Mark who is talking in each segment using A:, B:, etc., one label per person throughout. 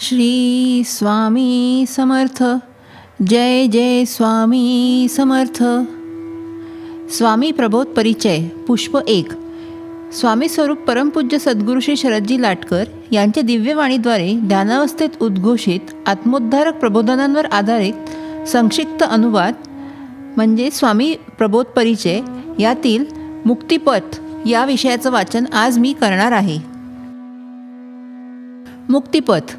A: श्री स्वामी समर्थ. जय जय स्वामी समर्थ. स्वामी प्रबोध परिचय पुष्प 1. स्वामी स्वरूप परमपूज्य सद्गुरू श्री शरदजी लाटकर यांच्या दिव्यवाणीद्वारे ध्यानावस्थेत उद्घोषित आत्मोद्धारक प्रबोधनांवर आधारित संक्षिप्त अनुवाद म्हणजे स्वामी प्रबोध परिचय यातील मुक्तिपथ या विषयाचं वाचन आज मी करणार आहे. मुक्तिपथ.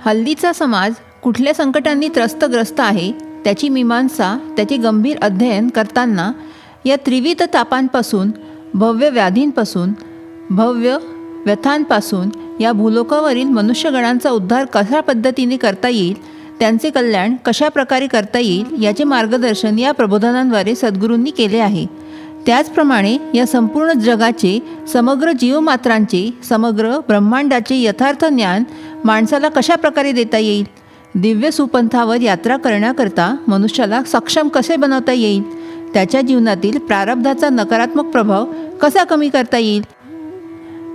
A: हल्लीचा समाज कुठल्या संकटांनी त्रस्तग्रस्त आहे त्याची मीमांसा, त्याचे गंभीर अध्ययन करताना या त्रिविध तापांपासून, भव्य व्याधींपासून, भव्य व्यथांपासून या भूलोकावरील मनुष्यगणांचा उद्धार कशा पद्धतीने करता येईल, त्यांचे कल्याण कशा प्रकारे करता येईल याचे मार्गदर्शन या प्रबोधनांद्वारे सद्गुरूंनी केले आहे. त्याचप्रमाणे या संपूर्ण जगाचे, समग्र जीवमात्रांचे, समग्र ब्रह्मांडाचे यथार्थ ज्ञान माणसाला कशा प्रकारे देता येईल, दिव्य सुपंथावर यात्रा करण्याकरता मनुष्याला सक्षम कसे बनवता येईल, त्याच्या जीवनातील प्रारब्धाचा नकारात्मक प्रभाव कसा कमी करता येईल,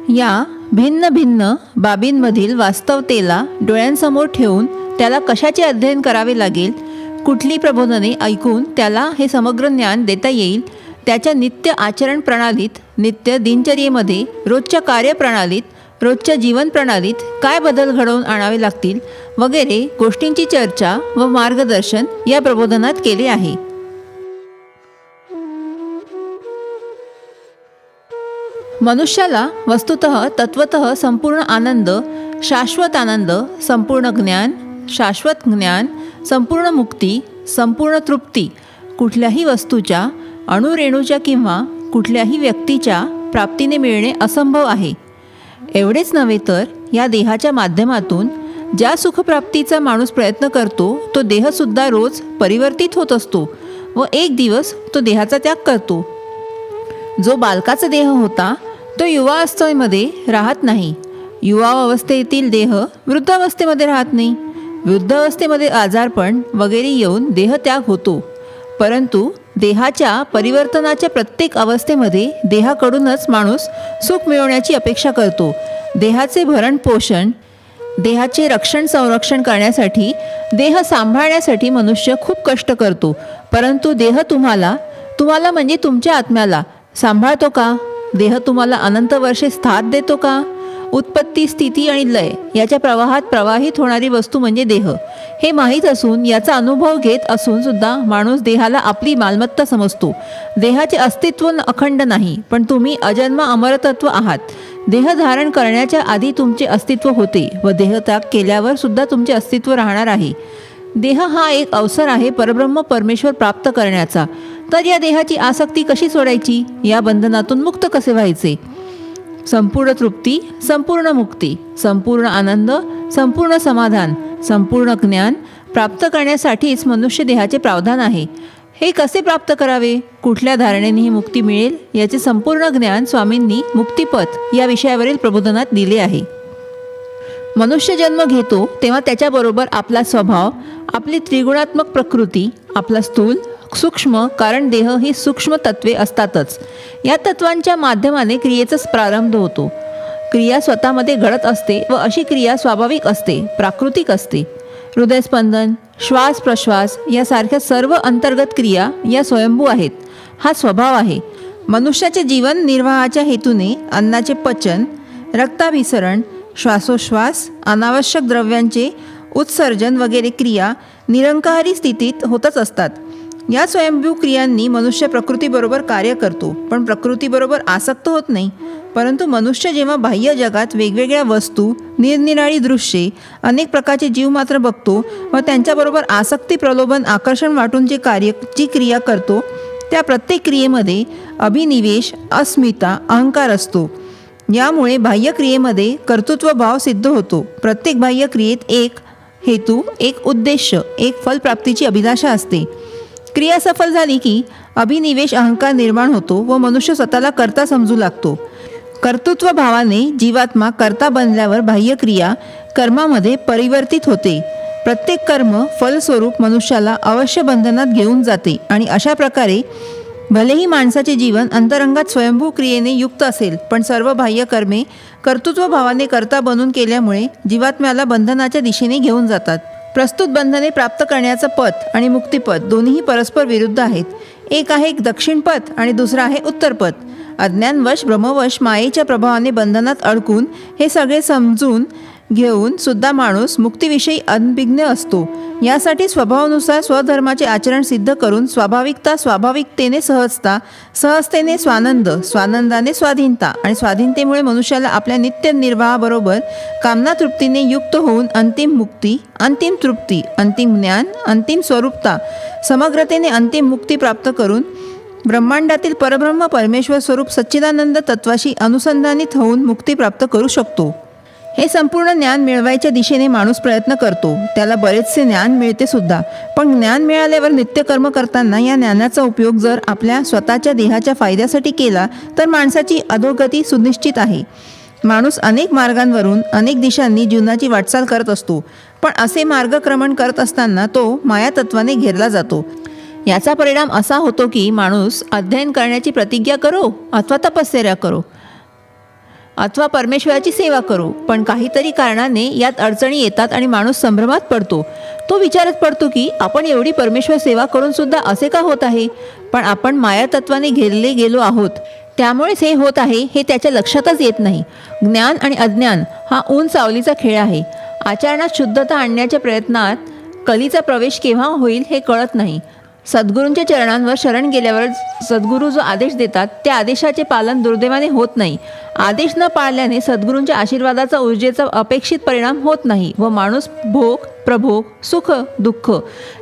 A: या भिन्न भिन्न बाबींमधील वास्तवतेला डोळ्यांसमोर ठेवून त्याला कशाचे अध्ययन करावे लागेल, कुठली प्रबोधने ऐकून त्याला हे समग्र ज्ञान देता येईल, त्याच्या नित्य आचरण प्रणालीत, नित्य दिनचर्येमध्ये, रोजच्या कार्यप्रणालीत, रोजच्या जीवन प्रणालीत काय बदल घडवून आणावे लागतील वगैरे गोष्टींची चर्चा व मार्गदर्शन या प्रबोधनात केले आहे. मनुष्याला वस्तुतः तत्वतः संपूर्ण आनंद, शाश्वत आनंद, संपूर्ण ज्ञान, शाश्वत ज्ञान, संपूर्ण मुक्ती, संपूर्ण तृप्ती कुठल्याही वस्तूच्या, अणुरेणूच्या किंवा कुठल्याही व्यक्तीच्या प्राप्तीने मिळणे असंभव आहे. एवढेच नव्हे तर या देहाच्या माध्यमातून ज्या सुखप्राप्तीचा माणूस प्रयत्न करतो तो देहसुद्धा रोज परिवर्तित होत असतो व एक दिवस तो देहाचा त्याग करतो. जो बालकाचा देह होता तो युवावस्थेमध्ये राहत नाही. युवावस्थेतील देह वृद्धावस्थेमध्ये राहत नाही. वृद्धावस्थेमध्ये आजारपण वगैरे येऊन देहत्याग होतो. परंतु देहाच्या परिवर्तनाच्या प्रत्येक अवस्थेमध्ये देहाकडूनच माणूस सुख मिळवण्याची अपेक्षा करतो. देहाचे भरण पोषण, देहाचे रक्षण संरक्षण करण्यासाठी, देह सांभाळण्यासाठी मनुष्य खूप कष्ट करतो. परंतु देह तुम्हाला म्हणजे तुमच्या आत्म्याला सांभाळतो का? देह तुम्हाला अनंत वर्षे साथ देतो का? उत्पत्ती, स्थिती आणि लय याच्या प्रवाहात प्रवाहित होणारी वस्तू म्हणजे देह हे माहीत असून, याचा अनुभव घेत असून सुद्धा माणूस देहाला आपली मालमत्ता समजतो. देहाचे अस्तित्व अखंड नाही, पण तुम्ही अजन्म अमरतत्व आहात. देह धारण करण्याच्या आधी तुमचे अस्तित्व होते व देहत्याग केल्यावर सुद्धा तुमचे अस्तित्व राहणार आहे. देह हा एक अवसर आहे परब्रह्म परमेश्वर प्राप्त करण्याचा. तर या देहाची आसक्ती कशी सोडायची, या बंधनातून मुक्त कसे व्हायचे? संपूर्ण तृप्ती, संपूर्ण मुक्ती, संपूर्ण आनंद, संपूर्ण समाधान, संपूर्ण ज्ञान प्राप्त करण्यासाठीच मनुष्य देहाचे प्रावधान आहे. हे कसे प्राप्त करावे, कुठल्या धारणेने ही मुक्ती मिळेल याचे संपूर्ण ज्ञान स्वामींनी मुक्तिपथ या विषयावरील प्रबोधनात दिले आहे. मनुष्य जन्म घेतो तेव्हा त्याच्याबरोबर आपला स्वभाव, आपली त्रिगुणात्मक प्रकृती, आपला स्थूल, सूक्ष्म, कारण देह ही सूक्ष्म तत्वे असतातच. या तत्वांच्या माध्यमाने क्रियेचा प्रारंभ होतो. क्रिया स्वतःमध्ये घडत असते व अशी क्रिया स्वाभाविक असते, प्राकृतिक असते. हृदयस्पंदन, श्वास प्रश्वास यासारख्या सर्व अंतर्गत क्रिया या स्वयंभू आहेत. हा स्वभाव आहे. मनुष्याचे जीवन निर्वाहाच्या हेतूने अन्नाचे पचन, रक्ताभिसरण, श्वासोश्वास, अनावश्यक द्रव्यांचे उत्सर्जन वगैरे क्रिया निरंकारी स्थितीत होतच असतात. या स्वयंभू क्रियांनी मनुष्य प्रकृतीबरोबर कार्य करतो, पण प्रकृतीबरोबर आसक्त होत नाही. परंतु मनुष्य जेव्हा बाह्य जगात वेगवेगळ्या वस्तू, निरनिराळी दृश्ये, अनेक प्रकारचे जीव मात्र बघतो व त्यांच्याबरोबर आसक्ती, प्रलोभन, आकर्षण वाटून जी क्रिया करतो त्या प्रत्येक क्रियेमध्ये अभिनिवेश, अस्मिता, अहंकार असतो. यामुळे बाह्य क्रियेमध्ये कर्तृत्व भाव सिद्ध होतो. प्रत्येक बाह्य क्रियेत एक हेतू, एक उद्देश्य, एक फलप्राप्तीची अभिलाषा असते. क्रिया सफल झाली की अभिनिवेश, अहंकार निर्माण होतो व मनुष्य स्वतःला कर्ता समजू लागतो. कर्तृत्व भावाने जीवात्मा कर्ता बनल्यावर बाह्य क्रिया कर्मामध्ये परिवर्तित होते. प्रत्येक कर्म फलस्वरूप मनुष्याला अवश्य बंधनात घेऊन जाते आणि अशा प्रकारे भलेही माणसाचे जीवन अंतरंगात स्वयंभू क्रियेने युक्त असेल, पण सर्व बाह्य कर्मे कर्तृत्व भावाने कर्ता बनून केल्यामुळे जीवात्म्याला बंधनाच्या दिशेने घेऊन जातात. प्रस्तुत बंधने प्राप्त करण्याचं पथ आणि मुक्तिपथ दोन्हीही परस्पर विरुद्ध आहेत. एक आहे दक्षिण पथ आणि दुसरा आहे उत्तर पथ. अज्ञानवश भ्रमवश मायेच्या प्रभावाने बंधनात अडकून हे सगळे समजून घेऊन सुद्धा माणूस मुक्तीविषयी अनभिज्ञ असतो. यासाठी स्वभावानुसार स्वधर्माचे आचरण सिद्ध करून स्वाभाविकतेने सहजता, सहजतेने स्वानंद, स्वानंदाने स्वाधीनता आणि स्वाधीनतेमुळे मनुष्याला आपल्या नित्य निर्वाहाबरोबर कामनातृप्तीने युक्त होऊन अंतिम मुक्ती, अंतिम तृप्ती, अंतिम ज्ञान, अंतिम स्वरूपता, समग्रतेने अंतिम मुक्ती प्राप्त करून ब्रह्मांडातील परब्रह्म परमेश्वर स्वरूप सच्चिदानंद तत्वाशी अनुसंधानित होऊन मुक्ती प्राप्त करू शकतो. हे संपूर्ण ज्ञान मिळवायच्या दिशेने माणूस प्रयत्न करतो. त्याला बरेचसे ज्ञान मिळते सुद्धा, पण ज्ञान मिळाल्यावर नित्यकर्म करताना या ज्ञानाचा उपयोग जर आपल्या स्वतःच्या देहाच्या फायद्यासाठी केला तर माणसाची अधोगती सुनिश्चित आहे. माणूस अनेक मार्गांवरून अनेक दिशांनी जीवनाची वाटचाल करत असतो, पण असे मार्गक्रमण करत असताना तो मायातत्वाने घेरला जातो. याचा परिणाम असा होतो की माणूस अध्ययन करण्याची प्रतिज्ञा करो अथवा तपश्चर्या करो अथवा परमेश्वराची सेवा करो, पण काहीतरी कारणाने यात अडचणी येतात आणि माणूस संभ्रमात पडतो. तो विचारत पडतो की आपण एवढी परमेश्वर सेवा करून सुद्धा असे का होत आहे. पण आपण मायातत्वाने घेरले गेलो आहोत, त्यामुळेच हे होत आहे हे त्याच्या लक्षातच येत नाही. ज्ञान आणि अज्ञान हा ऊन सावलीचा खेळ आहे. आचरणात शुद्धता आणण्याच्या प्रयत्नात कलीचा प्रवेश केव्हा होईल हे कळत नाही. सद्गुरूंच्या चरणांवर शरण गेल्यावर सद्गुरू जो आदेश देतात त्या आदेशाचे पालन दुर्दैवाने होत नाही. आदेश न पाळल्याने सद्गुरूंच्या आशीर्वादाचा ऊर्जेचा अपेक्षित परिणाम होत नाही व माणूस भोग, प्रभोग, सुख, दुःख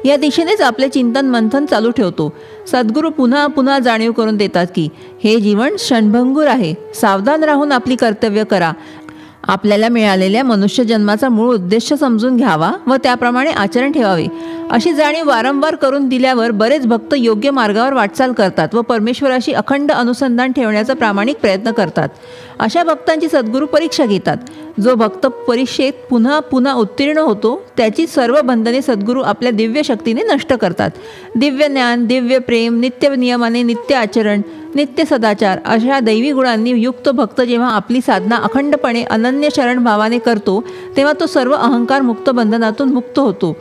A: या दिशेनेच आपले चिंतन मंथन चालू ठेवतो. सद्गुरू पुन्हा पुन्हा जाणीव करून देतात की हे जीवन क्षणभंगूर आहे. सावधान राहून आपली कर्तव्य करा. आपल्याला मिळालेल्या मनुष्य जन्माचा मूळ उद्देश समजून घ्यावा व त्याप्रमाणे आचरण ठेवावे. अशी जाणीव वारंवार करून दिल्यावर बरेच भक्त योग्य मार्गावर वाटचाल करतात व परमेश्वराशी अखंड अनुसंधान ठेवण्याचा प्रामाणिक प्रयत्न करतात. अशा भक्तांची सद्गुरू परीक्षा घेतात. जो भक्त परीक्षेत पुन्हा पुन्हा उत्तीर्ण होतो त्याची सर्व बंधने सद्गुरू आपल्या दिव्य शक्तीने नष्ट करतात. दिव्य ज्ञान, दिव्य प्रेम, नित्य नियमाने नित्य आचरण, नित्य सदाचार अशा दैवी गुणांनी युक्त भक्त जेव्हा आपली साधना अखंडपणे अनन्य शरण भावाने करतो तेव्हा तो सर्व अहंकार मुक्त बंधनातून मुक्त होतो.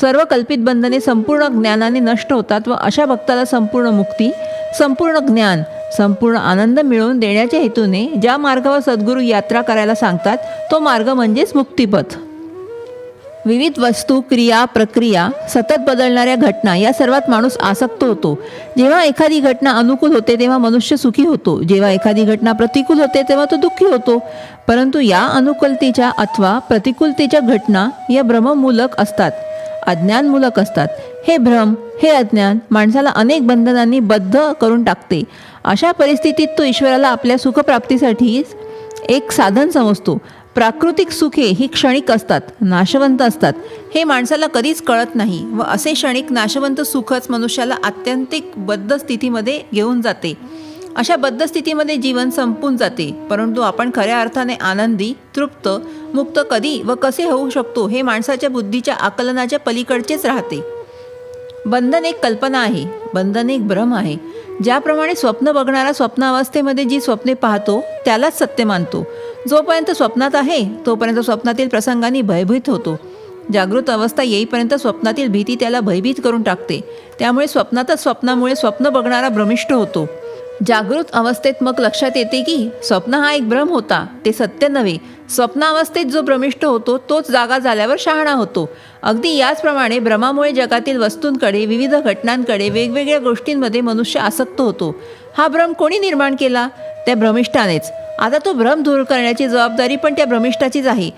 A: सर्व कल्पित बंधने संपूर्ण ज्ञानाने नष्ट होतात व अशा भक्ताला संपूर्ण मुक्ती, संपूर्ण ज्ञान, संपूर्ण आनंद मिळवून देण्याच्या हेतूने ज्या मार्गावर सद्गुरू यात्रा करायला सांगतात तो मार्ग म्हणजेच मुक्तिपथ. विविध वस्तू, क्रिया, प्रक्रिया, सतत बदलणाऱ्या घटना या सर्वात माणूस आसक्त होतो. जेव्हा एखादी घटना अनुकूल होते तेव्हा मनुष्य सुखी होतो. जेव्हा एखादी घटना प्रतिकूल होते तेव्हा तो दुःखी होतो. परंतु या अनुकूलतेच्या अथवा प्रतिकूलतेच्या घटना या भ्रममूलक असतात, अज्ञानमूलक असतात. हे भ्रम, हे अज्ञान माणसाला अनेक बंधनांनी बद्ध करून टाकते. अशा परिस्थितीत तो ईश्वराला आपल्या सुखप्राप्तीसाठी एक साधन समजतो. प्राकृतिक सुखे ही क्षणिक असतात, नाशवंत असतात. हे माणसाला कधीच कळत नाही व असे क्षणिक नाशवंत सुखच मनुष्याला आत्यंतिक बद्ध स्थितीमध्ये घेऊन जाते. अशा बद्ध स्थितीमध्ये जीवन संपून जाते. परंतु आपण खऱ्या अर्थाने आनंदी, तृप्त, मुक्त कधी व कसे होऊ शकतो हे माणसाच्या बुद्धीच्या आकलनाच्या पलीकडचेच राहते. बंधन एक कल्पना आहे, बंधन एक भ्रम आहे. ज्याप्रमाणे स्वप्न बघणारा स्वप्नावस्थेमध्ये जी स्वप्ने पाहतो त्यालाच सत्य मानतो. जोपर्यंत स्वप्नात आहे तोपर्यंत स्वप्नातील प्रसंगांनी भयभीत होतो. जागृत अवस्था येईपर्यंत स्वप्नातील भीती त्याला भयभीत करून टाकते. त्यामुळे स्वप्नातच स्वप्नामुळे स्वप्न बघणारा भ्रमिष्ठ होतो. जागृत अवस्थेत मग लक्षात येते की स्वप्न हा एक भ्रम होता, ते सत्य नव्हे. स्वप्नावस्थेत जो भ्रमिष्ठ होतो तोच जागा झाल्यावर शहाणा होतो. अगदी याचप्रमाणे भ्रमामुळे जगातील वस्तूंकडे, विविध घटनांकडे, वेगवेगळ्या गोष्टींमध्ये मनुष्य आसक्त होतो. हा भ्रम कोणी निर्माण केला? त्या भ्रमिष्ठानेच. आता तो भ्रम दूर करण्याची जबाबदारी पण त्या भ्रमिष्ठाचीच आहे.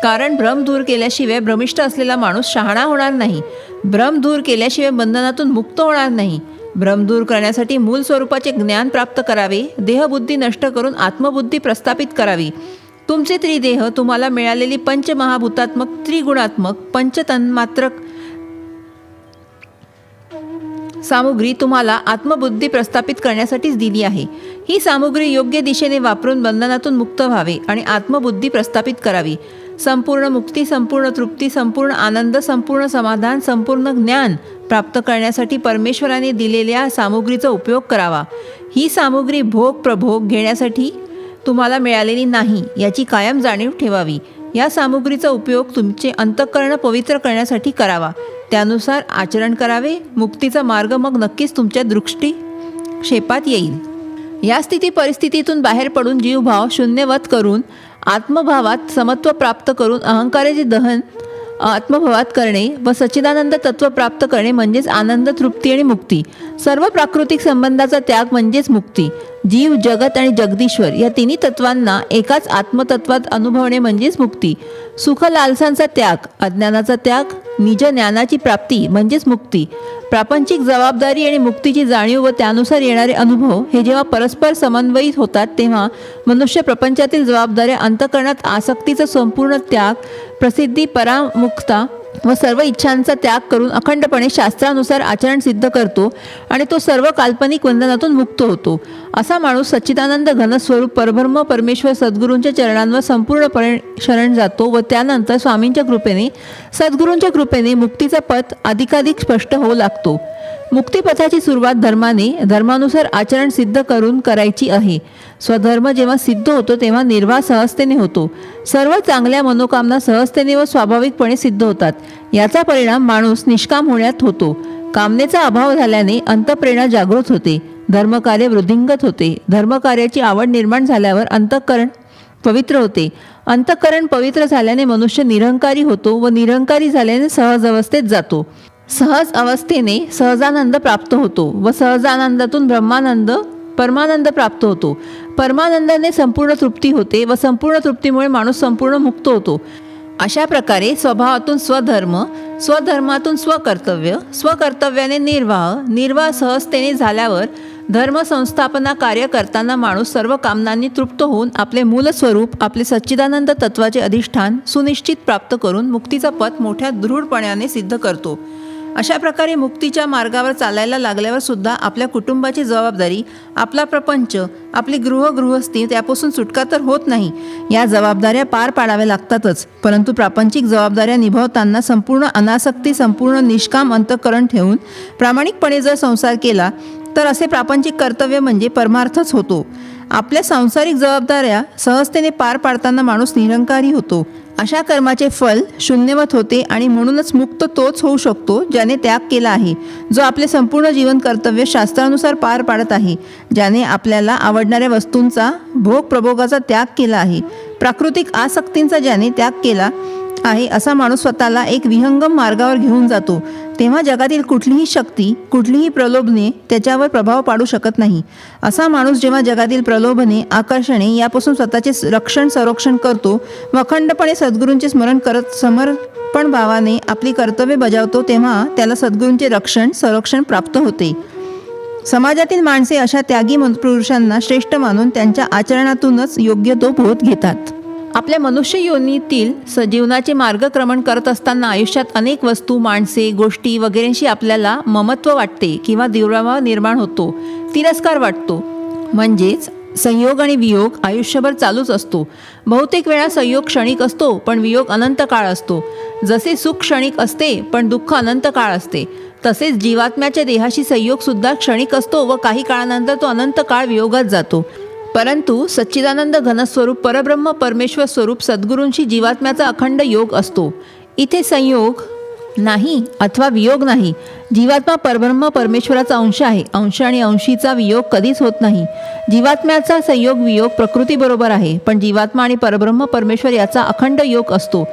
A: कारण भ्रम दूर केल्याशिवाय भ्रमिष्ठ असलेला माणूस शहाणा होणार नाही. भ्रम दूर केल्याशिवाय बंधनातून मुक्त होणार नाही. भ्रम दूर करण्यासाठी मूल स्वरूपाचे ज्ञान प्राप्त करावे. देहबुद्धी नष्ट करून आत्मबुद्धी प्रस्थापित करावी. तुमचे त्रिदेह, तुम्हाला मिळालेली पंचमहाभूतात्मक, त्रिगुणात्मक, पंचतन्मात्रक सामुग्री तुम्हाला आत्मबुद्धी प्रस्थापित करण्यासाठीच दिली आहे. ही सामुग्री योग्य दिशेने वापरून बंधनातून मुक्त व्हावे आणि आत्मबुद्धी प्रस्थापित करावी. संपूर्ण मुक्ती, संपूर्ण तृप्ती, संपूर्ण आनंद, संपूर्ण समाधान, संपूर्ण ज्ञान प्राप्त करण्यासाठी परमेश्वराने दिलेल्या सामुग्रीचा उपयोग करावा. ही सामुग्री भोग प्रभोग घेण्यासाठी तुम्हाला मिळालेली नाही याची कायम जाणीव ठेवावी. या सामुग्रीचा उपयोग तुमचे अंतःकरण पवित्र करण्यासाठी करावा. त्यानुसार आचरण करावे. मुक्तीचा मार्ग मग नक्कीच तुमच्या दृष्टीक्षेपात येईल. या स्थिती परिस्थितीतून बाहेर पडून जीवभाव शून्यवत करून आत्मभावात समत्व प्राप्त करून अहंकाराचे दहन आत्मभावात करणे व सच्चिदानंद तत्त्व प्राप्त करणे म्हणजेच आनंद, तृप्ती आणि मुक्ती. सर्व प्राकृतिक संबंधाचा त्याग म्हणजेच मुक्ती. जीव, जगत आणि जगदीश्वर या तिन्ही तत्वांना एकाच आत्मतत्वात अनुभवणे म्हणजेच मुक्ती. सुख लालसांचा त्याग, अज्ञानाचा त्याग, निज ज्ञानाची प्राप्ती म्हणजेच मुक्ती. प्रापंचिक जबाबदारी आणि मुक्तीची जाणीव व त्यानुसार येणारे अनुभव हे जेव्हा परस्पर समन्वयित होतात तेव्हा मनुष्य प्रपंचातील जबाबदाऱ्या, अंतःकरणात आसक्तीचा संपूर्ण त्याग, प्रसिद्धी, परामुक्ता व सर्व इच्छांचा त्याग करून अखंडपणे शास्त्रानुसार आचरण सिद्ध करतो आणि तो सर्व काल्पनिक बंधनातून मुक्त होतो. असा माणूस सच्चिदानंद घनस्वरूप परब्रह्म परमेश्वर सद्गुरूंच्या चरणांवर संपूर्णपणे शरण जातो व त्यानंतर स्वामींच्या कृपेने, सद्गुरूंच्या कृपेने मुक्तीचा पथ अधिकाधिक स्पष्ट होऊ लागतो. मुक्तिपथाची सुरुवात धर्माने, धर्मानुसार आचरण सिद्ध करून करायची आहे. स्वधर्म जेव्हा सिद्ध होतो तेव्हा निर्वाह सहजतेने होतो. सर्व चांगल्या मनोकामना सहजतेने व स्वाभाविकपणे सिद्ध होतात. याचा परिणाम माणूस निष्काम होण्यात होतो. कामनेचा अभाव झाल्याने अंतःप्रेरणा जागृत होते. धर्मकार्य वृद्धिंगत होते. धर्मकार्याची आवड निर्माण झाल्यावर अंतःकरण पवित्र होते. अंतःकरण पवित्र झाल्याने मनुष्य निरंकारी होतो व निरंकारी झाल्याने सहज अवस्थेत जातो. सहज अवस्थेने सहजानंद प्राप्त होतो व सहजानंदातून ब्रह्मानंद, परमानंद प्राप्त होतो. परमानंदाने संपूर्ण तृप्ती होते व संपूर्ण तृप्तीमुळे माणूस संपूर्ण मुक्त होतो. अशा प्रकारे स्वभावातून स्वधर्म, स्वधर्मातून स्वकर्तव्य, स्वकर्तव्याने निर्वाह, निर्वाह सहजतेने झाल्यावर धर्मसंस्थापना कार्य करताना माणूस सर्व कामनांनी तृप्त होऊन आपले मूलस्वरूप, आपले सच्चिदानंद तत्वाचे अधिष्ठान सुनिश्चित प्राप्त करून मुक्तीचा पथ मोठ्या दृढपणाने सिद्ध करतो. अशा प्रकारे मुक्तीच्या मार्गावर चालायला लागल्यावर सुद्धा आपल्या कुटुंबाची जबाबदारी, आपला प्रपंच, आपली गृहस्थी त्यापासून सुटका तर होत नाही. या जबाबदाऱ्या पार पाडाव्या लागतातच. परंतु प्रापंचिक जबाबदाऱ्या निभावताना संपूर्ण अनासक्ती, संपूर्ण निष्काम अंतःकरण ठेवून प्रामाणिकपणे जर संसार केला तर असे प्रापंचिक कर्तव्य म्हणजे परमार्थच होतो. आपल्या सांसारिक जबाबदाऱ्या सहजतेने पार पाडताना माणूस निरंकारी होतो. अशा कर्माचे फल शून्यवत होते आणि म्हणूनच मुक्त तोच होऊ शकतो ज्याने त्याग केला आहे, जो आपले संपूर्ण जीवन कर्तव्य शास्त्रानुसार पार पाडत आहे, ज्याने आपल्याला आवडणाऱ्या वस्तूंचा, भोग प्रभोगाचा त्याग केला आहे, प्राकृतिक आसक्तींचा ज्याने त्याग केला आहे. असा माणूस स्वतःला एक विहंगम मार्गावर घेऊन जातो. तेव्हा जगातील कुठलीही शक्ती, कुठलीही प्रलोभने त्याच्यावर प्रभाव पाडू शकत नाही. असा माणूस जेव्हा जगातील प्रलोभने, आकर्षणे यापासून स्वतःचे रक्षण संरक्षण करतो व अखंडपणे सद्गुरूंचे स्मरण करत समर्पण भावाने आपली कर्तव्ये बजावतो तेव्हा त्याला सद्गुरूंचे रक्षण संरक्षण प्राप्त होते. समाजातील माणसे अशा त्यागी पुरुषांना श्रेष्ठ मानून त्यांच्या आचरणातूनच योग्य तो बोध घेतात. आपल्या मनुष्य योनीतील जीवनाचे मार्गक्रमण करत असताना आयुष्यात अनेक वस्तू, माणसे, गोष्टी वगैरेंशी आपल्याला ममत्व वाटते किंवा दुरावा निर्माण होतो, तिरस्कार वाटतो. म्हणजेच संयोग आणि वियोग आयुष्यभर चालूच असतो. बहुतेक वेळा संयोग क्षणिक असतो पण वियोग अनंत काळ असतो. जसे सुख क्षणिक असते पण दुःख अनंत काळ असते, तसेच जीवात्म्याच्या देहाशी संयोगसुद्धा क्षणिक असतो व काही काळानंतर तो अनंत काळ वियोगात जातो. परंतु सच्चिदानंद घनस्वरूप परब्रह्म परमेश्वर स्वरूप सद्गुरूंशी जीवात्म्याचा अखंड योग असतो. इथे संयोग नाही अथवा वियोग नाही. जीवात्मा परब्रह्म परमेश्वराचा अंश आहे. अंश आणि अंशीचा वियोग कधीच होत नाही. जीवात्म्याचा संयोग वियोग प्रकृतीबरोबर आहे, पण जीवात्मा आणि परब्रह्म परमेश्वर याचा अखंड योग असतो.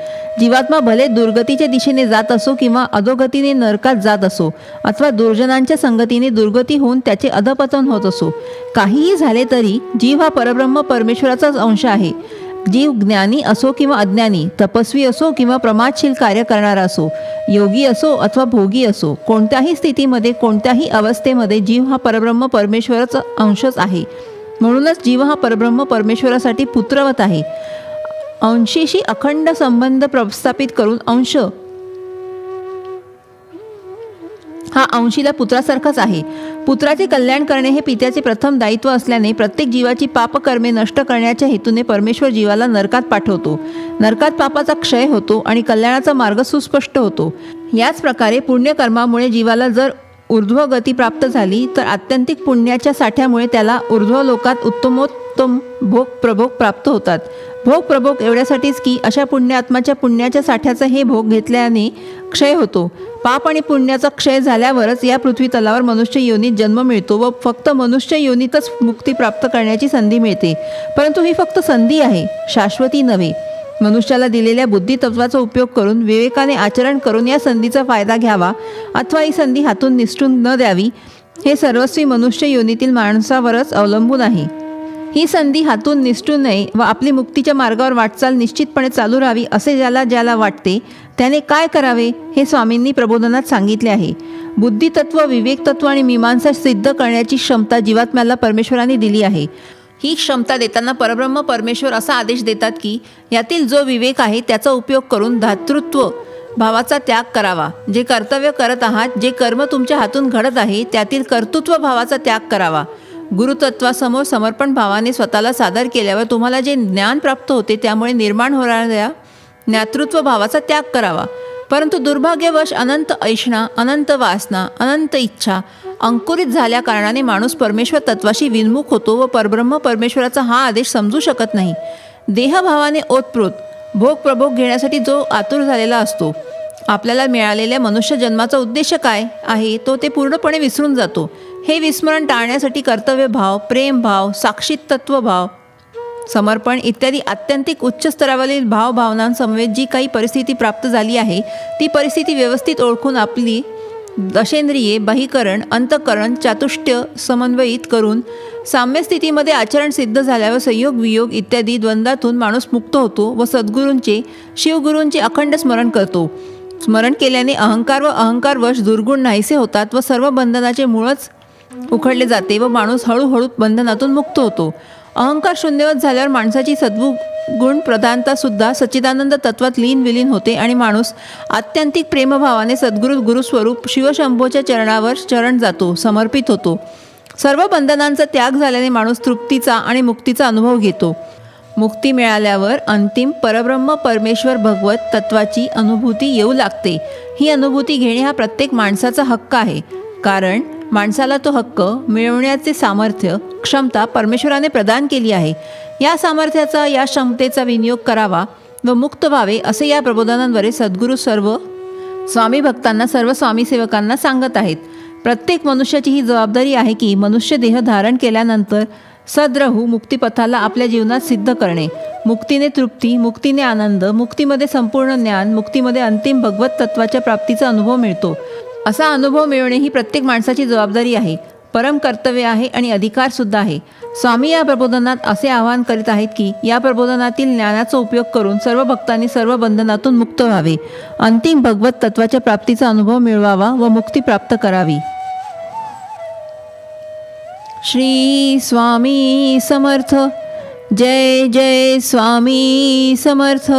A: जीवात्मा भले दुर्गतीच्या दिशेने जात असो किंवा अधोगतीने नरकात जात असो अथवा दुर्जनांच्या संगतीने दुर्गती होऊन त्याचे अधपतन होत असो, काहीही झाले तरी जीव हा परब्रह्म परमेश्वराचाच अंश आहे. जीव ज्ञानी असो किंवा अज्ञानी, तपस्वी असो किंवा प्रमादशील कार्य करणारा असो, योगी असो अथवा भोगी असो, कोणत्याही स्थितीमध्ये, कोणत्याही अवस्थेमध्ये जीव हा परब्रह्म परमेश्वराचा अंशच आहे. म्हणूनच जीव हा परब्रह्म परमेश्वरासाठी पुत्रवत आहे. अंशीशी अखंड संबंध प्रस्थापित करून अंश हा अंशीला पुत्रासारखाच आहे. पुत्राचे कल्याण करणे हे पित्याचे प्रथम दायित्व असल्याने प्रत्येक जीवाची पापकर्मे नष्ट करण्याच्या हेतूने परमेश्वर जीवाला नरकात पाठवतो. नरकात पापाचा क्षय होतो आणि कल्याणाचा मार्ग सुस्पष्ट होतो. याच प्रकारे पुण्यकर्मामुळे जीवाला जर ऊर्ध्व गती प्राप्त झाली तर आत्यंतिक पुण्याच्या साठ्यामुळे त्याला ऊर्ध्व लोकात उत्तमोत्तम भोग प्रभोग प्राप्त होतात. भोग प्रभोग एवढ्यासाठीच की अशा पुण्यात्माच्या पुण्याच्या साठ्याचा हे भोग घेतल्याने क्षय होतो. पाप आणि पुण्याचा क्षय झाल्यावरच या पृथ्वी तलावर मनुष्य योनीत जन्म मिळतो व फक्त मनुष्य योनीतच मुक्ती प्राप्त करण्याची संधी मिळते. परंतु ही फक्त संधी आहे, शाश्वती नव्हे. मनुष्याला दिलेल्या बुद्धितत्वाचा उपयोग करून विवेकाने आचरण करून या संधीचा फायदा घ्यावा अथवा ही संधी हातून निसटून न द्यावी हे सर्वस्वी मनुष्य योनीतील माणसावरच अवलंबून आहे. ही संधी हातून निसटू नये व आपली मुक्तीच्या मार्गावर वाटचाल निश्चितपणे चालू राहावी असे ज्याला वाटते त्याने काय करावे हे स्वामींनी प्रबोधनात सांगितले आहे. बुद्धितत्व, विवेकतत्व आणि मीमांसा सिद्ध करण्याची क्षमता जीवात्म्याला परमेश्वराने दिली आहे. ही क्षमता देताना परब्रह्म परमेश्वर असा आदेश देतात की यातील जो विवेक आहे त्याचा उपयोग करून धातृत्व भावाचा त्याग करावा. जे कर्तव्य करत आहात, जे कर्म तुमच्या हातून घडत आहे त्यातील कर्तृत्व भावाचा त्याग करावा. गुरुतत्वासमोर समर्पण भावाने स्वतःला सादर केल्यावर तुम्हाला जे ज्ञान प्राप्त होते त्यामुळे निर्माण होणाऱ्या ज्ञातृत्व भावाचा त्याग करावा. परंतु दुर्भाग्यवश अनंत ऐषणा, अनंत वासना, अनंत इच्छा अंकुरित झाल्या कारणाने माणूस परमेश्वर तत्वाशी विन्मुख होतो व परब्रह्म परमेश्वराचा हा आदेश समजू शकत नाही. देहभावाने ओतप्रोत भोग प्रभोग घेण्यासाठी जो आतुर झालेला असतो, आपल्याला मिळालेल्या मनुष्य जन्माचा उद्देश काय आहे तो ते पूर्णपणे विसरून जातो. हे विस्मरण टाळण्यासाठी कर्तव्यभाव, प्रेमभाव, साक्षीतत्वभाव, समर्पण इत्यादी आत्यंतिक उच्च स्तरावरील भावभावनांसमवेत जी काही परिस्थिती प्राप्त झाली आहे ती परिस्थिती व्यवस्थित ओळखून आपली दशेंद्रिये, बाह्यकरण, अंतःकरण, चातुष्टय समन्वयित करून साम्यस्थितीमध्ये आचरण सिद्ध झाल्यावर संयोग वियोग इत्यादी द्वंद्वातून माणूस मुक्त होतो व सद्गुरूंचे, शिवगुरूंचे अखंड स्मरण करतो. स्मरण केल्याने अहंकार व अहंकारवश दुर्गुण नाहीसे होतात व सर्व बंधनाचे मूळच उखडले जाते व माणूस हळूहळू बंधनातून मुक्त होतो. अहंकार शून्यवत झाल्यावर माणसाची सद्गुण प्रधानतासुद्धा सच्चिदानंद तत्वात लीन विलीन होते आणि माणूस आत्यंतिक प्रेमभावाने सद्गुरू गुरुस्वरूप शिवशंभोच्या चरणावर शरण जातो, समर्पित होतो. सर्व बंधनांचा त्याग झाल्याने माणूस तृप्तीचा आणि मुक्तीचा अनुभव घेतो. मुक्ती मिळाल्यावर अंतिम परब्रह्म परमेश्वर भगवत तत्वाची अनुभूती येऊ लागते. ही अनुभूती घेणे हा प्रत्येक माणसाचा हक्क आहे, कारण माणसाला तो हक्क मिळवण्याचे सामर्थ्य, क्षमता परमेश्वराने प्रदान केली आहे. या सामर्थ्याचा, या क्षमतेचा विनियोग करावा व मुक्त व्हावे असे या प्रबोधनांद्वारे सद्गुरू सर्व स्वामी भक्तांना, सर्व स्वामी सेवकांना सांगत आहेत. प्रत्येक मनुष्याची ही जबाबदारी आहे की मनुष्य देह धारण केल्यानंतर सद्रहू मुक्तिपथाला आपल्या जीवनात सिद्ध करणे. मुक्तीने तृप्ती, मुक्तीने आनंद, मुक्तीमध्ये संपूर्ण ज्ञान, मुक्तीमध्ये अंतिम भगवत तत्वाच्या प्राप्तीचा अनुभव मिळतो. असा अनुभव मिळवणे ही प्रत्येक माणसाची जबाबदारी आहे, परम कर्तव्य आहे आणि अधिकारसुद्धा आहे. स्वामी या प्रबोधनात असे आवाहन करीत आहेत की या प्रबोधनातील ज्ञानाचा उपयोग करून सर्व भक्तांनी सर्व बंधनातून मुक्त व्हावे, अंतिम भगवत तत्वाच्या प्राप्तीचा अनुभव मिळवावा व मुक्ती प्राप्त करावी. श्री स्वामी समर्थ. जय जय स्वामी समर्थ.